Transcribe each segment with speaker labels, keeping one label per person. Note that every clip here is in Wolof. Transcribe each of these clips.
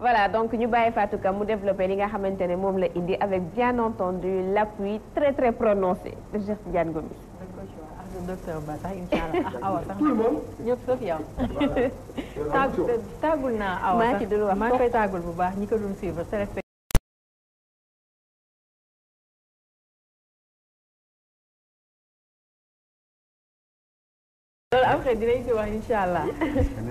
Speaker 1: voilà donc ñu bàyyi Fatou Ka mu développé li nga xamante ne moom la indi avec bien entendu l'appui très très prononcé de Cheikh Tidiane Gomis.
Speaker 2: docteur Ba sax incha allah awa sax
Speaker 3: tout le monde
Speaker 2: ñëpp sauf yow. tàggul naa awa
Speaker 1: maa
Speaker 2: sax
Speaker 1: ci dul wax
Speaker 2: maa ngi koy tàggul bu baax ñi ko doon suivre loolu après dinañ ci wax incha allah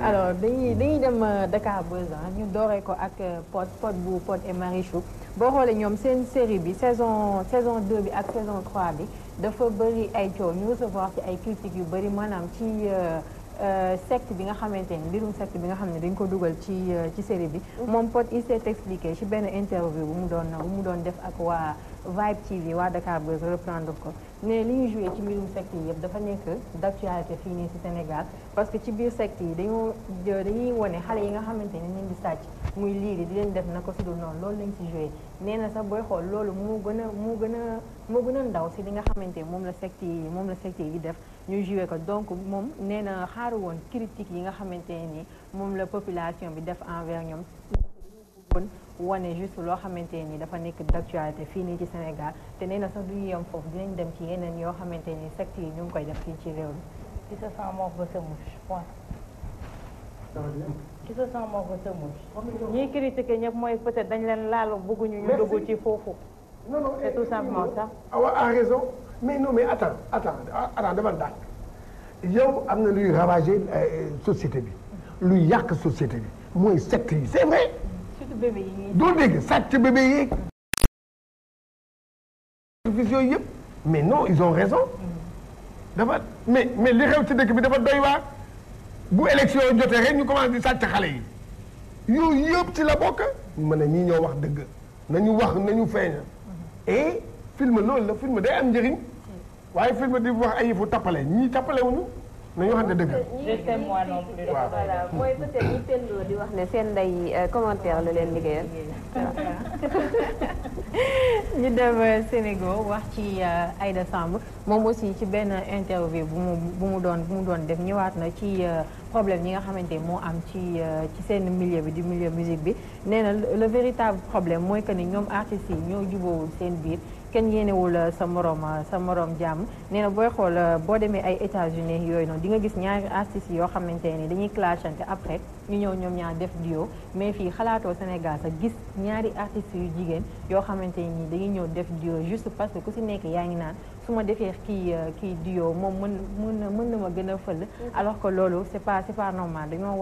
Speaker 2: alors dañuy dem Dakar Buzz ñu dooree ko ak Pod bu Pod et Marichou boo xoolee ñoom seen série bi saison 2 bi ak saison 3 bi dafa bëri ay coow ñu recevoir ci ay critiques yu bëri maanaam ci secte bi nga xamante ni mbirum secte bi nga xam ne dañ ko dugal ci série bi moom Pod il s'est expliqué ci benn interview bu mu doon def ak waa Vibe TV waa Dakar Buzz reprendre ko ne li ñu joué ci mbirum secte yi yëpp dafa nekk d'actualité fii nii ci Sénégal parce que ci biir secte yi dañuy wone xale yi nga xamante ni ñu di sàcc muy liiri di leen def na ko si dul noonu loolu lañ ci joué nee na sax booy xool loolu moo gën a ndaw si li nga xamante ni moom la secte yi def ñu joué ko donc moom nee na xaaru woon critique yi nga xamante ni moom la population bi def envers ñoom wane juste loo xamante ni dafa nekk d'actualité fii nii ci Sénégal te nee na sax duñu yem foofu dinañ dem ci yeneen yoo xamante ni secte yi ñu ngi koy def fii ci réew mi.
Speaker 4: Qui se sent mort se mouche point. Qui se sent mort se mouche. ñiy critiquer ñëpp mooy peut-être dañ leen laal bëgguñu ñu dugg ci foofu.
Speaker 3: non
Speaker 4: c'est tout simplement ça.
Speaker 3: Awa a raison mais non mais attends dama daal yow am na luy ravager société bi luy yàq société bi mooy secte yi c'est vrai.
Speaker 4: surtout bébé yi
Speaker 3: doo dégg sàcc bébé yeeg. services yooyu yëpp mais non ils ont raison. dafa mais li xew ci dëkk bi dafa doy waar bu élection jotee rek ñu commencé di sàcc xale yi yooyu yëpp ci la bokk. ma ne ñii ñoo wax dëgg nañu feeñ. et film loolu la film day am njëriñ waaye film di wax ay yëfu tappale ñii tappale wuñu nañu waxante dëgg.
Speaker 1: voilà mooy peut-être ñi teeloo di wax ne seen ndey commentaire la leen liggéeyal.
Speaker 2: ñu dem Sénégal wax ci Aïda Samb moom aussi ci benn interview bu mu doon def ñëwaat na ci problème yi nga xamante moo am ci seen milieu bi di milieu musique bi nee na le véritable problème mooy que ni ñoom artistes yi ñoo jubóowul seen biir kenn yéenewul sa morom jàmm nee na booy xool boo demee ay États-Unis yooyu noonu di nga gis ñaari artistes yoo xamante ni dañuy clashante après ñu ñëw ñoom ñaar def duo mais fii xalaatoo Sénégal sax gis ñaari artistes yu jigéen yoo xamante ni dañuy ñëw def duo juste parce que ku si nekk yaa ngi naan su ma defee kii duo moom mën na ma gën a fël alors que loolu c'est pas normal dañoo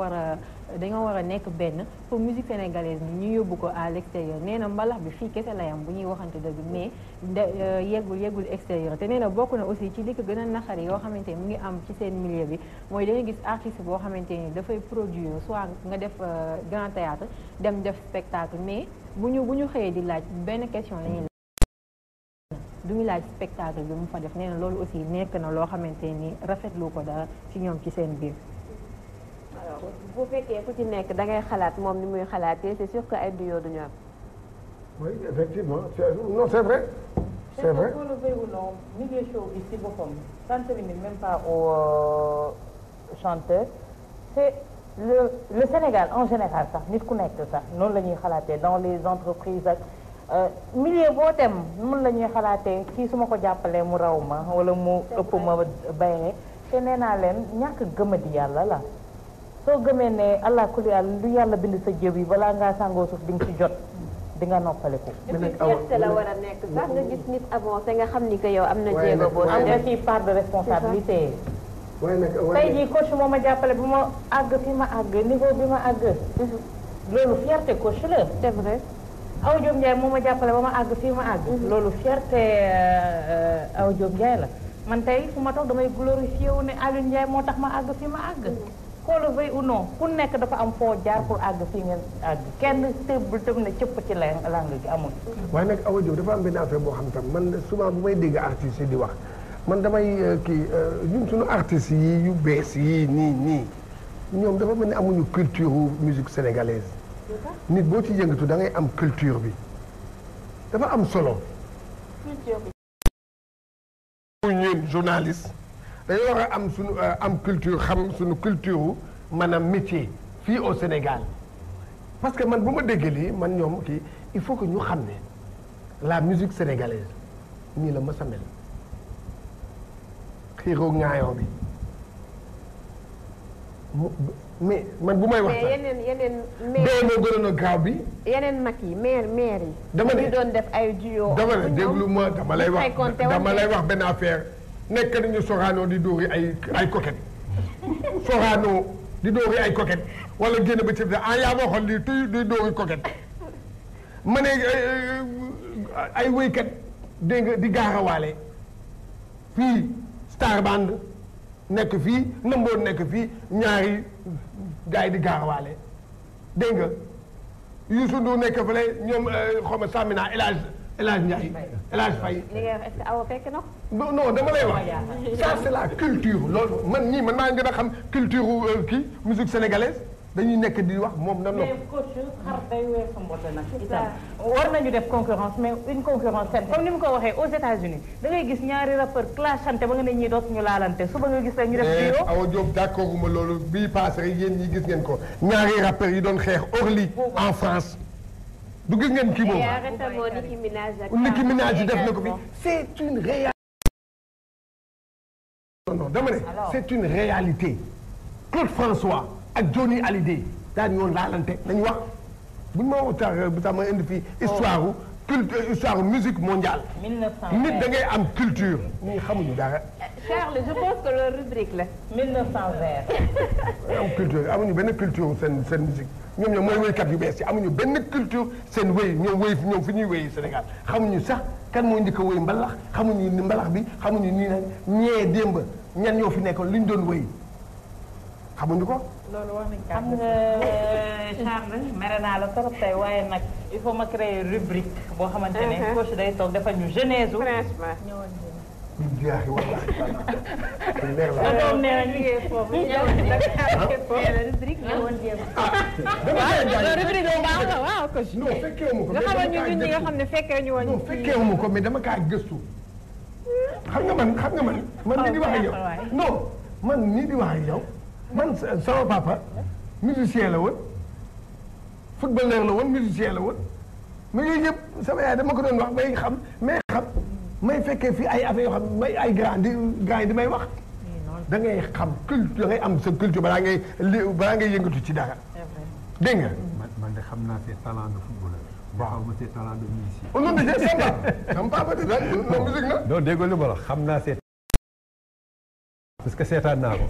Speaker 2: war a nekk benn pour musique sénégalaise bi ñu yóbbu ko à l'extérieur nee na mbalax bi fii kese la yam bu ñuy waxante dëgg mais yeggul extérieur te nee na bokk na aussi ci li ko gën a naqari yoo xamante ni mu ngi am ci seen milieu bi mooy da nga gis artiste boo xamante ni dafay produire soit nga def grand théâtre dem def spectacle mais bu ñu xëyee di laaj benn question la ñuy duñu laaj spectacle bi mu fa def nee na loolu aussi nekk na loo xamante ni rafetlu ko dara ci ñoom ci seen biir.
Speaker 1: alors bu fekkee ku ci nekk da ngay xalaat moom ni muy xalaatee c'est sûr que ay duo duñu am.
Speaker 3: oui effectivement non c'est vrai. c'est vrai
Speaker 4: pour le veuille ou non milieu show bi ci boppam ça ne se limite même pas aux chanteurs c'est le Sénégal en général sax nit ku nekk sax noonu la ñuy xalaatee dans les entreprises ak milieu boo dem noonu la ñuy xalaatee kii su ma ko jàppalee mu raw ma wala mu ëpp ma bayre te nee naa leen ñàkk gëmadi yàlla la soo gëmee ne allah kulli lu yàlla bind sa jëb yi balaa ngaa sàngoo suuf di nga ci jot di nga noppaliku.
Speaker 1: et puis fierté la war a nekk sax nga gis nit avancé nga xam ni que yow am na jéego boo
Speaker 4: am nga ci part de responsabilité.
Speaker 3: waaye nag
Speaker 4: tey jii coach moo ma jàppale bu ma àgg fi ma àgg niveau bi ma àgg. loolu fierté coach la.
Speaker 1: c'est vrai.
Speaker 4: Awa Diop Ndiaye moo ma jàppale ba ma àgg fii ma àgg. loolu fierté Awa Diop Ndiaye la man tey fu ma toog damay glorifié wu ne Aliou Ndiaye moo tax ma àgg fii ma àgg. qu'on le veuille ou non ku nekk dafa am foo jaar pour àgg fii ngeen àgg kenn tëb ne cëpp ci langue gi amul.
Speaker 3: waaye nag Awa Diop dafa am benn affaire boo xam tam man souvent bu may dégg artistes yi di wax man damay ñun suñu artistes yi yu bees yi nii ñoom dafa mel ni amuñu culture musique sénégalaise. nit boo ci yëngatu da ngay am culture bi dafa am solo.
Speaker 4: culture bi.
Speaker 3: ñun journaliste dañoo war a am suñu am culture xam suñu culture maanaam métier fii au Sénégal parce que man bu ma déggee lii man ñoom kii il faut que ñu xam ne la musique sénégalaise nii la mës a mel xiiroo ŋaayoo bi mais man bu may wax
Speaker 1: mais yeneen
Speaker 3: dee moo gënoon a gaaw bi
Speaker 1: yeneen mag yi maire yi.
Speaker 3: dama ne
Speaker 1: ñu doon def ay duo.
Speaker 3: dama ne déglu ma dama lay wax benn affaire nekk nañu Sorano di dóori ay coquette Sorano di dóori ay coquette wala génn ba ci yaa ma waxoon lii tuy di dóori coquette ma ne ay wéykat dégg nga di gaarawaale fii Star Band nekk fii Namboon nekk fii ñaari gars yi di gaarawaale dégg nga Youssou Ndour nekk fële ñoom xaw ma Samina El Hadj Ndiaye El Hadj Faye.
Speaker 1: li ngay wax est-ce que awa fekk na ko.
Speaker 3: non dama lay wax ça c'est la culture loolu man maa ngi gën a xam culture kii musique sénégalaise dañuy nekk di wax moom nan la.
Speaker 4: mais coach xar day weesu mbote nag itam war nañu def concurrence mais une concurrence saine comme ni mu ko waxee aux États-Unis da ngay gis ñaari rappeur clashante ba nga ne ñii dootuñu laalante suba nga gis rek ñu def duo.
Speaker 3: Awa Diop d'accord ma loolu bii passé rek yéen ñi gis ngeen ko ñaari rappeurs yi doon xeex Orly en France du gis ngeen kii boobu. Nicki Minaj yi def na ko fi c'est une réalité. non dama ne c'est une réalité. Claude François ak Johnny Hallyday daañu woon laalante nañu wax buñ ma bu tax ma indi fii histoire musique mondiale.
Speaker 4: 1920
Speaker 3: nit da ngay am culture. ñii xamuñu dara.
Speaker 1: Charles je pense que loolu rubrique la.
Speaker 4: 1920.
Speaker 3: am culture amuñu benn culture seen musique ñoom mooy wéykat yu bees yi amuñu benn culture seen wéy ñoom fi ñuy wéy Sénégal xamuñu sax kan moo njëkk a wéy mbalax xamuñu ni mbalax bi xamuñu nii nag ñee démb ñan ñoo fi nekkoon lu ñu doon wéy xamuñu ko.
Speaker 4: loolu wax nañ xam nga Charles mere naa la trop tey waaye nag il faut ma créer rubrique boo xamante ne coach day toog defal ñu genèse.
Speaker 1: franchement
Speaker 4: ñëwoon
Speaker 3: billaahi wallaahi leer la.
Speaker 4: doom nee na ñu ngi foofu
Speaker 1: rubrique ñëwoon jéem.
Speaker 2: rubrique boobu baax na waaw coach.
Speaker 3: non fekkee mu ko.
Speaker 2: nga xamal ñu ñun ñi nga xam ne fekkee ñu woon.
Speaker 3: non fekkee mu ko mais dama kaa gëstu. xam nga man nii di wax ak yow. non man nii di wax ak yow. man sama papa musicien la woon footballeur la woon musicien la woon mais yooyu yëpp sama yaay dama ko doon wax may fekkee fii ay affaire yoo xam may ay grand yi di may wax da ngay xam culture da ngay am sa culture balaa ngay yëngatu ci dara dégg nga.
Speaker 5: man de xam naa ses talents de footballeur. waaw ma ses talents de musicien.
Speaker 3: au nom de sama papa de daal musique na.
Speaker 5: non déggoo li ma la xam naa ses parce que seetaan naa ko.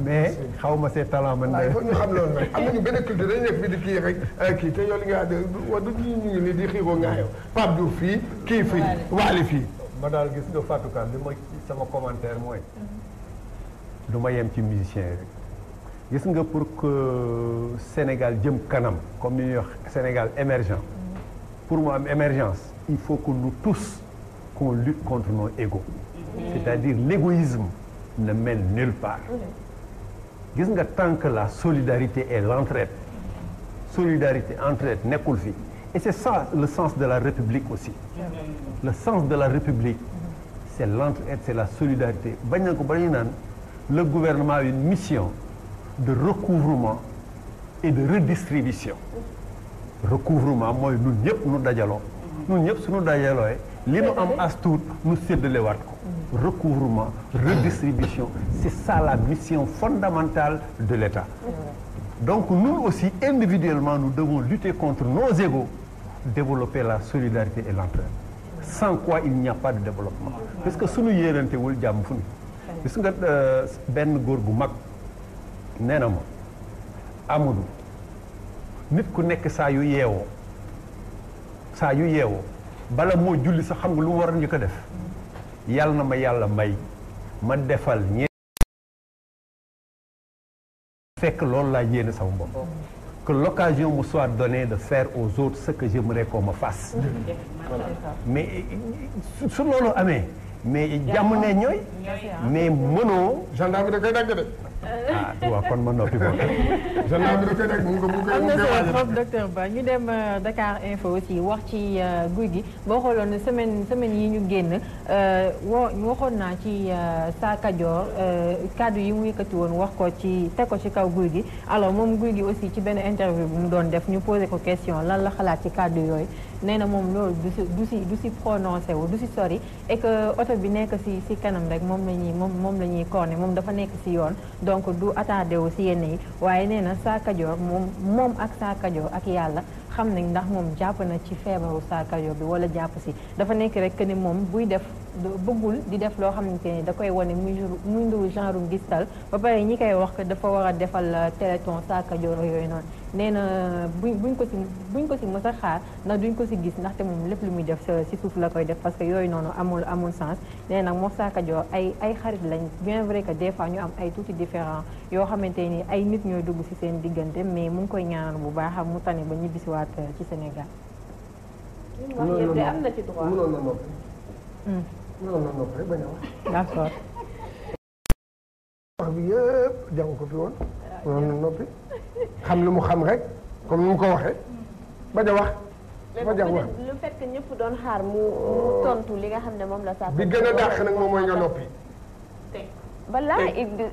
Speaker 5: mais xaw ma ses talents man.
Speaker 3: waaw il faut ñu xam loolu nag am nañu benn culture dañu nekk fii di kii rek kii te yow li nga wax du ñu ngi nii di xiiroo ngaayoo Pape Diouf fii kii fii Waly fii.
Speaker 5: ma daal gis nga Fatou Ka li ma sama commentaire mooy. du ma yem ci musicien rek. gis nga pour que Sénégal jëm kanam comme ni ñuy wax Sénégal émergent. pour mu am émergence il faut que nous tous qu'on lutte contre nos égos. c'est-à-dire l'égoïsme ne mène nulle part. gis nga tant que la solidarité et l'entraide nekkul fi et c'est ça le sens de la République aussi. le sens de la République c'est l'entraide, c'est la solidarité bañ na ko ba ñu naan le gouvernement a une mission de recouvrement et de redistribution. recouvrement mooy ñun ñëpp nu dajaloo. ñun ñëpp suñu dajalooy li nu am as tuut nu séddalewaat ko. recouvrement redistribution c'est ça la mission fondamentale de l'État. donc nous aussi individuellement nous devons lutter contre nos égos, développer la solidarité et l'entraide. sans quoi il n'y a pas de développement. parce que suñu yéenantewul jàmm fu ñu. gis nga benn góor gu mag nee na ma Amadou nit ku nekk saa yu yeewoo bala moo julli sax xam nga lu mu war a njëkk a def yàlla na ma yàlla may ma defal ñeent fekk loolu laa yéene sama bopp que l'occasion me soit donnée de faire aux autres ce que j'aimerais qu'on me fasse. mais su loolu amee mais jàmm ne ñooy mais mënoo
Speaker 3: gendarme da koy dagg de.
Speaker 5: waaw kon ma noppi ko.
Speaker 3: journal bi dafay nekk mu ngi
Speaker 2: am na solo trop docteur Ba ñu dem Dakar Info aussi wax ci guy gi boo xooloon semaine yi ñu génn waxoon naa ci Sa Kajoor kàddu yi mu yëkkati woon wax ko ci teg ko ci kaw guy gi alors moom guy gi aussi ci benn interview bu mu doon def ñu posé ko question lan la xalaat ci kàddu yooyu nee na moom loolu du si prononcé wu du si sori et que oto bi nekk si kanam rek moom la ñuy corné moom dafa nekk si yoon donc du attardé wu si yenn yi waaye nee na Sa Kajoor moom ak Sa Kajoor ak yàlla xam nañ ndax moom jàpp na ci feebaru Sa Kajoor bi wala jàpp si dafa nekk rek que ni moom buy def bëggul di def loo xamante ni da koy wane muy nduru genre ngistal ba pare ñi koy wax que dafa war a defal téléthon Sa Kajoor yooyu noonu nee na buñ ko si mës a xaar ndax duñ ko si gis ndaxte moom lépp lu muy def si suuf la koy def parce que yooyu noonu amul sens nee nag moo Sa Kajoor ay xarit lañ bien vrai que des fois ñu am ay tuuti différent yoo xamante ni ay nit ñooy dugg si seen diggante mais mu ngi koy ñaanal bu baax mu tane ba ñibbisiwaat ci Sénégal.
Speaker 1: wax yëpp de am na ci droit
Speaker 3: mënoon na noppi. mënoon na noppi rek bañ a wax.
Speaker 2: d'accord.
Speaker 3: wax bi yëpp jàng ko fi woon. mënoon na noppi. xam lu mu xam rek comme ni mu ko waxee. bañ a wax. bañ a wax
Speaker 1: le fait que ñëpp doon xaar mu tontu li nga xam ne moom la Sa
Speaker 3: bi gën a dàq nag moom mooy nga noppi.
Speaker 1: balaa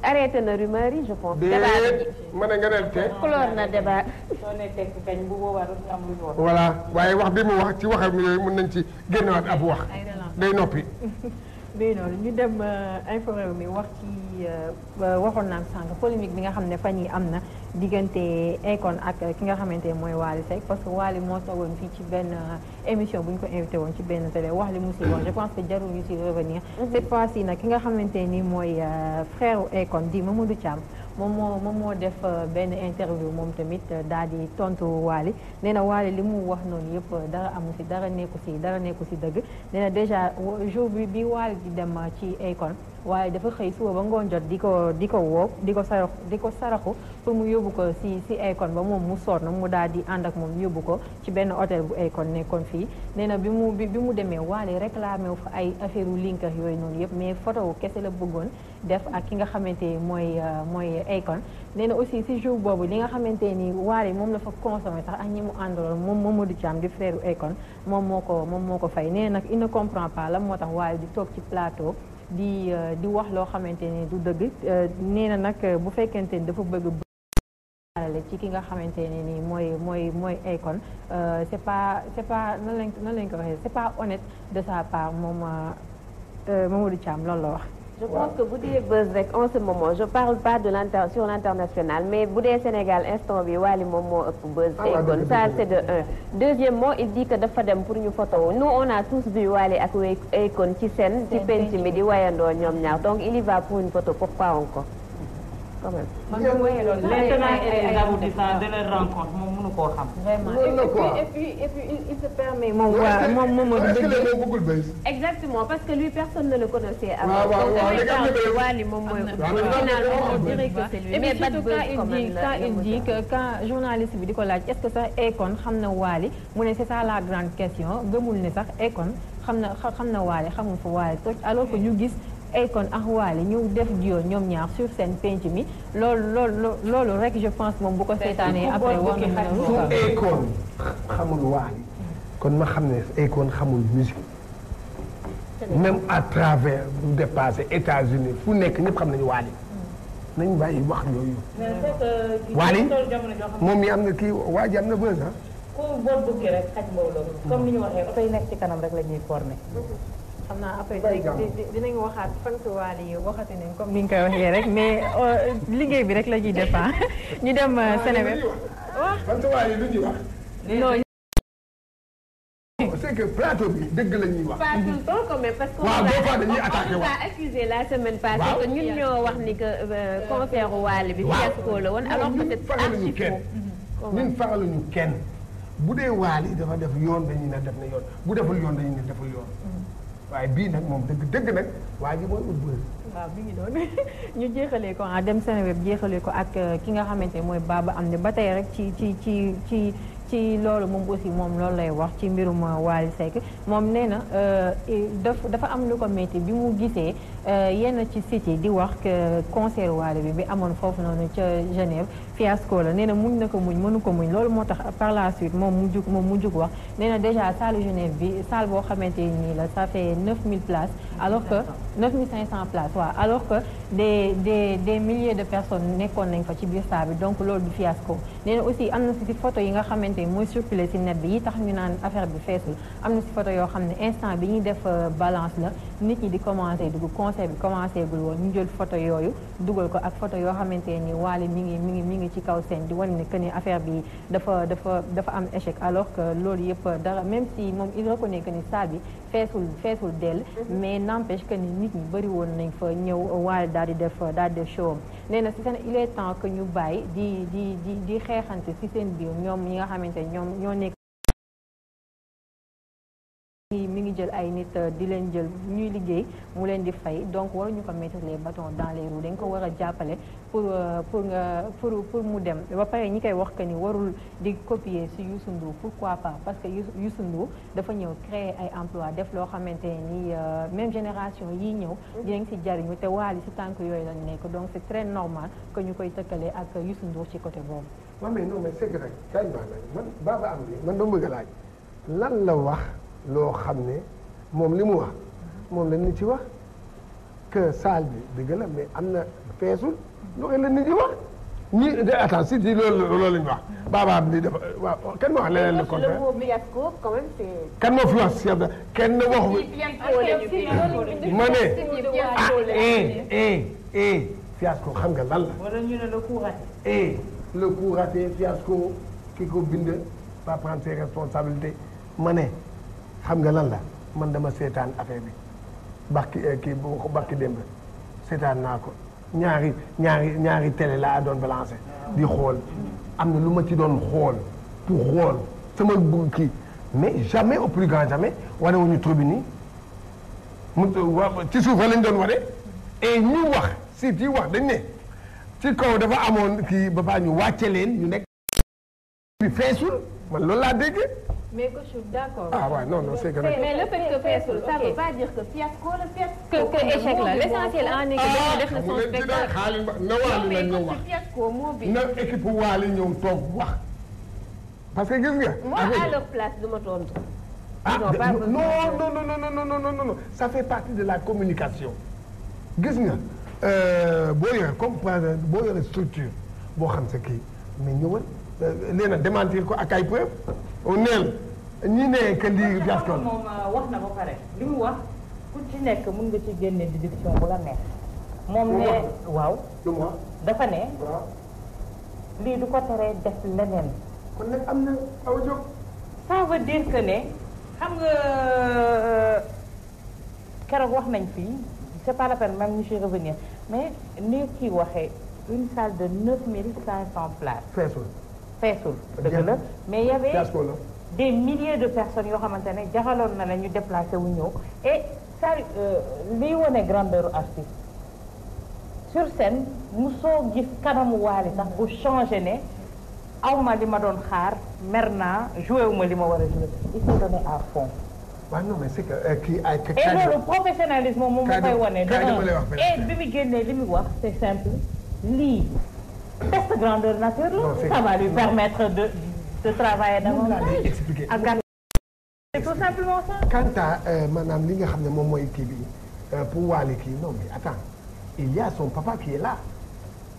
Speaker 1: arrêté na rumeur yi je pense.
Speaker 3: débat bi mën na nga ne te.
Speaker 1: clore na débat.
Speaker 4: soo nee teg kañ bu boobaa du am lu ñu wax.
Speaker 3: voilà waaye wax bi mu wax ci waxam yooyu mën nañ ci génnewaat ab wax. day noppi.
Speaker 2: bii noonu ñu dem Info Rewmi wax ci waxoon naa sànq polémique bi nga xam ne fan yi am na diggante Akon ak ki nga xamante ne mooy Wally Seck parce que Wally moo toogoon fii ci benn émission bu ñu ko invité woon ci benn télé wax li mu si wax je pense que jarul ñu si revenir cette fois-ci nag ki nga xamante ni mooy frère Akon di Mamadou Thiam moom moo def benn interview moom tamit daal di tontu Wally nee na Wally li mu wax noonu yëpp dara amu si dara nekku si dëgg nee na déjà jour bi Wally di dem ci Akon waaye dafa xëy suba ba ngoon jot di ko woo di ko saraxu pour mu yóbbu ko si Akon ba moom mu sonn mu daal di ànd ak moom yóbbu ko ci benn hôtel bu Akon nekkoon fii nee na bi mu demee Wally réclamé wu fa ay affaire u link yooyu noonu yëpp mais photo wu kese la bëggoon def ak ki nga xamante ni mooy Akon nee na aussi si jour boobu li nga xamante ni Wally moom la fa consommé sax ak ñi mu àndaloon moom Mamadou Thiam di frère Akon moom moo ko fay nee na nag il ne comprend pas la moo tax Wally di toog ci plateau di wax loo xamante ni du dëgg nee na nag bu fekkente ni dafa bëgg ci ki nga xamante ne ni mooy Akon c'est pas nan lañ ko waxee c'est pas honnête de sa part moom Mamadou Thiam loolu la wax.
Speaker 1: je pense que bu dee buzz rek en ce moment je parle pas de sur l'international mais bu dee Sénégal instant bi Wally moom moo ëpp buzz Akon ça c'est de un deuxièmement il dit que dafa dem pour ñu photo nous on a tous vu Wally ak Akon ci scène ci penc mi di wayandoo ñoom ñaar donc il y va pour une photo pourquoi encore quand même.
Speaker 4: man de mooy loolu les tenants et les aboutissants de leur rencontre moom mënu koo xam.
Speaker 2: vraiment et puis il se permet moom Mamadou
Speaker 3: est-ce que le mot bëggul buzz.
Speaker 1: exactement parce que lui personne ne le connaissait avant.
Speaker 3: waaw
Speaker 1: Wally moom mooy. finalement on dirait que c'est lui mais
Speaker 2: surtout quand il dit que quand journaliste bi di ko laaj est-ce que sax Akon xam na Wally mu ne c'est ça la grande question gëmul ne sax Akon xam na Wally xamul fa Wally toj alors que ñu gis. Akon ak Wally ñu def duo ñoom ñaar sur scène penc mi loolu rek je pense moom bu ko seetaanee après wax na
Speaker 3: su Akon xamul Wally kon ma xam ne Akon xamul musique même à travers bu dépassé États-Unis fu nekk ñëpp xam nañu Wally nañ bàyyi wax yooyu. Wally moom mi am na kii waa ji am na buzz ah.
Speaker 4: ku boot bukki rek xaj mbooloo comme ni ñu waxee oto yi nekk ci kanam rek la ñuy formé.
Speaker 2: xam naa après dinañ waxaat fan si Wally yi waxati nañ comme ni nga koy waxee rek mais liggéey bi rek la ñuy def ñu dem Sénégal.
Speaker 3: waaw fan si Wally lu ñuy wax.
Speaker 2: non.
Speaker 3: c'est que plateau bi dëgg la ñuy wax.
Speaker 1: pas tout le temps quand même parce que.
Speaker 3: waaw des fois dañuy attaqué
Speaker 1: on nous a accusé la semaine passée que ñun ñoo wax ni que concert Wally bi fiasco la woon alors que c'est archi faux.
Speaker 3: ñun faraluñu kenn bu dee Wally dafa def yoon dañuy ne def na yoon bu deful yoon dañuy ne deful yoon. waaye bii nag moom dëgg nag waa ji mooy ut buzz.
Speaker 2: waaw mi ngi doon ñu jeexalee ko dem Seneweb jeexalee ko ak ki nga xamante ne mooy Baba Amdi ba tey rek ci ci loolu moom aussi moom loolu lay wax ci mbirum Wally Seck moom nee na dafa am lu ko métti bi mu gisee yenn ci site yi di wax que concert Wally bi amoon foofu noonu ca Genève fiasco la nee na muñ na ko muñ mënu ko muñ loolu moo tax par la suite moom mu jug wax nee na déjà salle Genève bi salle boo xamante nii la ça fait 9000 places alors que 9500 places waaw alors que des milliers de personnes nekkoon nañ fa ci biir salle bi donc loolu du fiasco nee na aussi am na si photo yi nga xamante ni mooy circuler si net bi yi tax ñu naan affaire bi feesul am na si photo yoo xam ne instant bi ñuy def balance la nit ñi di commencé dugg concert bi commencé gul woon ñu jël photo yooyu dugal ko ak photo yoo xamante ni Wally mi ngi ci kaw scène di wane ne que ni affaire bi dafa am échec alors que loolu yëpp dara même si moom il reconnaît que ni salle bi feesul dell mais n'empêche que ni nit ñi bëri woon nañ fa ñëw Wally daal di def show nee na si seen il est temps que ñu bàyyi di xeexante si seen biir ñoom ñi nga xamante ñoo nekk mi ngi jël ay nit di leen jël ñuy liggéey mu leen di fay donc waruñu ko mettre les bâtons dans les roues dañ ko war a jàppale pour mu dem ba pare ñi koy wax que ni warul di copier ci Youssou Ndour pourquoi pas parce que Youssou Ndour dafa ñëw créer ay emploi def loo xamante ni même génération yii ñëw dinañ ci jariñu te Wally ci tànk yooyu lañ nekk donc c'est très normal que ñu koy tëkkale ak Youssou Ndour ci côté boobu.
Speaker 3: waaw mais non mais c'est que rek kañ man Baba am bi man dama bëgg a laaj lan la wax loo xam ne moom li mu wax moom la nit ci wax que salle bi dëgg la mais am na feesul loolu la nit ci wax ñi de attends si loolu la ñu wax Baba am di dafa waaw kenn wax leneen le contraire.
Speaker 1: le mot fiasco quand même c'est.
Speaker 3: kan moo fi wax si kenn waxu. ma ne fiasco xam nga lan la.
Speaker 4: wala ñu ne le coup raté.
Speaker 3: le coup raté fiasco ki ko bind va prendre ses responsabilités ma ne xam nga lan la man dama seetaan affaire bi bakki démb seetaan naa ko ñaari télé laa doon balancé di xool am na lu ma ci doon xool pour xool sama kii mais jamais au plus grand jamais wane wuñu tribune yi ci suuf lañ doon wane et ñu wax si ci wax dañ ne ci kaw dafa amoon kii ba pare ñu wàcce leen ñu nekk bi feesul man loolu laa dégg.
Speaker 2: mais que je suis d'accord.
Speaker 3: ah ouais non c'est que
Speaker 1: mais le fait que feesul ça veut pas dire que fiasco la fiasco.
Speaker 2: que échec la l'essentiel en est que dañoo def na son spectacle.
Speaker 3: na Wally la ñëw wax
Speaker 1: fiasco moo bi.
Speaker 3: na équipe Wally ñëw toog wax parce que gis nga.
Speaker 1: moi à leur place du ma tontu.
Speaker 3: non ça fait partie de la communication gis nga boo yore comme boo yore structure boo xam sa kii mais ñëwal nee na démentir ko ak ay preuve neel ñi ne que lii fiasco
Speaker 4: moom wax na ba pare li mu wax ku ci nekk mën nga ci génne déduction bu la neex moom ne waaw
Speaker 3: lu mu wax
Speaker 4: dafa ne lii du ko teree def leneen
Speaker 3: kon nag am na aw jóg
Speaker 4: ça veut dire que ne xam nga keroog wax nañ fii c'est pas la peine même ñu ci revenir mais ni kii waxee une salle de 9500 places feesul dëgg la mais y avait des milliers de personnes yoo xamante ne jaxaloon na la ñu déplacé wu ñëw et ça liy wone grandeur artiste sur scène musoo gis kanamu Wally sax bu changé ne awma li ma doon xaar mer naa joué wu ma li ma war a joué il s'est donné à fond.
Speaker 3: waaw non mais c'est que kii ay.
Speaker 4: et loolu professionnalisme moom moo koy wane. et bi mu génnee li mu wax c'est simple lii test grandeur nature la. ça va lui permettre de travailler davantage. C'est tout simplement ça.
Speaker 3: quant à maanaam li nga xam ne moom mooy kii bi pour Wally kii non mais attends il y a son papa qui est là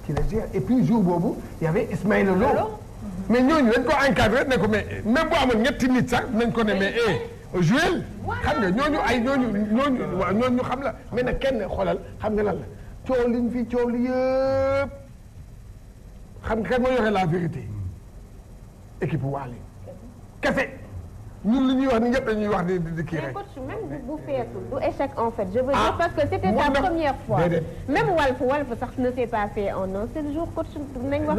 Speaker 3: qui le gère et puis jour boobu y avait Ismaïla Lo mais ñooñu dañ ko encadré ne ko mais même bu amoon ñetti nit sax nañ ko ne mais Joël xam nga ñooñu xam la mais nag kenn xoolal xam nga lan la coow liñ fi coow li yëpp xam nga kan moo yore la vérité équipe Wally kese ñun li ñuy wax ni ñëpp dañuy wax di kii rek.
Speaker 1: mais coach même bu feesul du échec en fait je veux dire parce que c'était ta première fois. même Walf sax ne s'est pas fait en un seul jour coach nañ wax.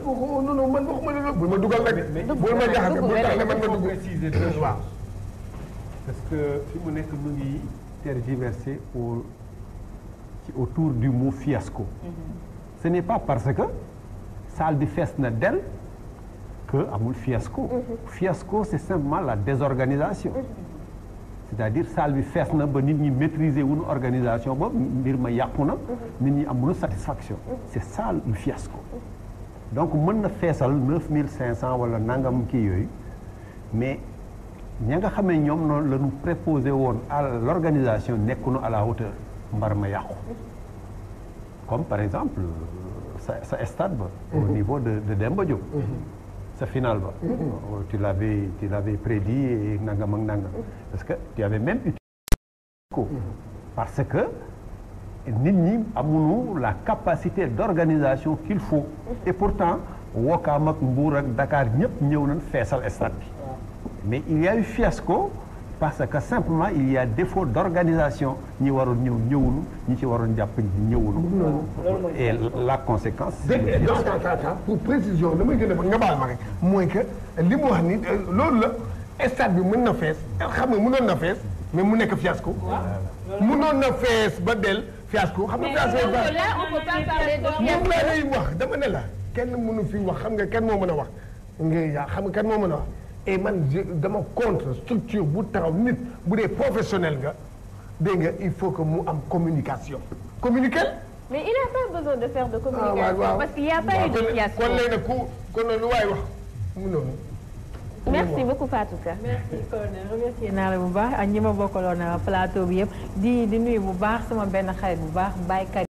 Speaker 3: non man waxuma la bul ma dugal rek. bul ma jaxase bul tax ne man ma dugg.
Speaker 5: préciser deux choses parce que fi mu nekk mu ngi tergiversé autour du mot fiasco. Ce n'est pas parce que salle bi fees na del que amul fiasco. Fiasco c'est simplement la désorganisation. C'est-à-dire salle bi fees na ba nit ñi maîtriser wuñu organisation ba mbir ma yàqu na. nit ñi amuñu satisfaction. c'est ça le fiasco. donc mën na feesal 9500 wala nangam kii yooyu mais ña nga xamee ñoom noonu la ñu préposé woon à l'organisation nekkuñu à la hauteur mbar ma yàqu. comme par exemple sa stade ba. au niveau de Demba Diop. sa final ba. tu l'avais prédit et nangam ak nangam. parce que tu avais même utilisé ko. parce que nit ñi amuñu la capacité d'organisation qu'il faut. et pourtant Ouakam ak Mbour ak Dakar ñëpp ñëw nañ feesal stade bi. mais il y a eu fiasco parce que simplement il y a défaut d'organisation ñi waroon ñëw ñëwuñu ñi ci waroon jàpp ñëwuñu. et la conséquence.
Speaker 3: pour précision damay gën a nga baal ma rek mooy que li mu wax ni loolu la stade bi mën na fees xam nga mënoon na fees mais mu nekk fiasco. mënoon na fees ba del fiasco. xam nga fiasco
Speaker 1: mais là on peut pas parler de fiasco.
Speaker 3: moom laa lay wax dama ne la kenn mënu fi wax xam nga kenn moo mën a wax nga yaa xam nga kenn moo mën a wax. et man dama contre structure bu taxaw nit bu dee professionnel nga dégg nga il faut que mu am communication. communiquer.
Speaker 1: mais il n'a pas besoin de faire de communication.
Speaker 3: waaw
Speaker 1: parce qu'il n'y a pas eu de fiasco.
Speaker 3: kon léegi nag kon lu waay wax mu noonu.
Speaker 1: merci beaucoup Fatou Ka.
Speaker 2: merci colonel remercier naa la bu baax ak ñi ma bokkaloon plateau bi yëpp di nuyu bu baax sama benn xarit bu baax baykat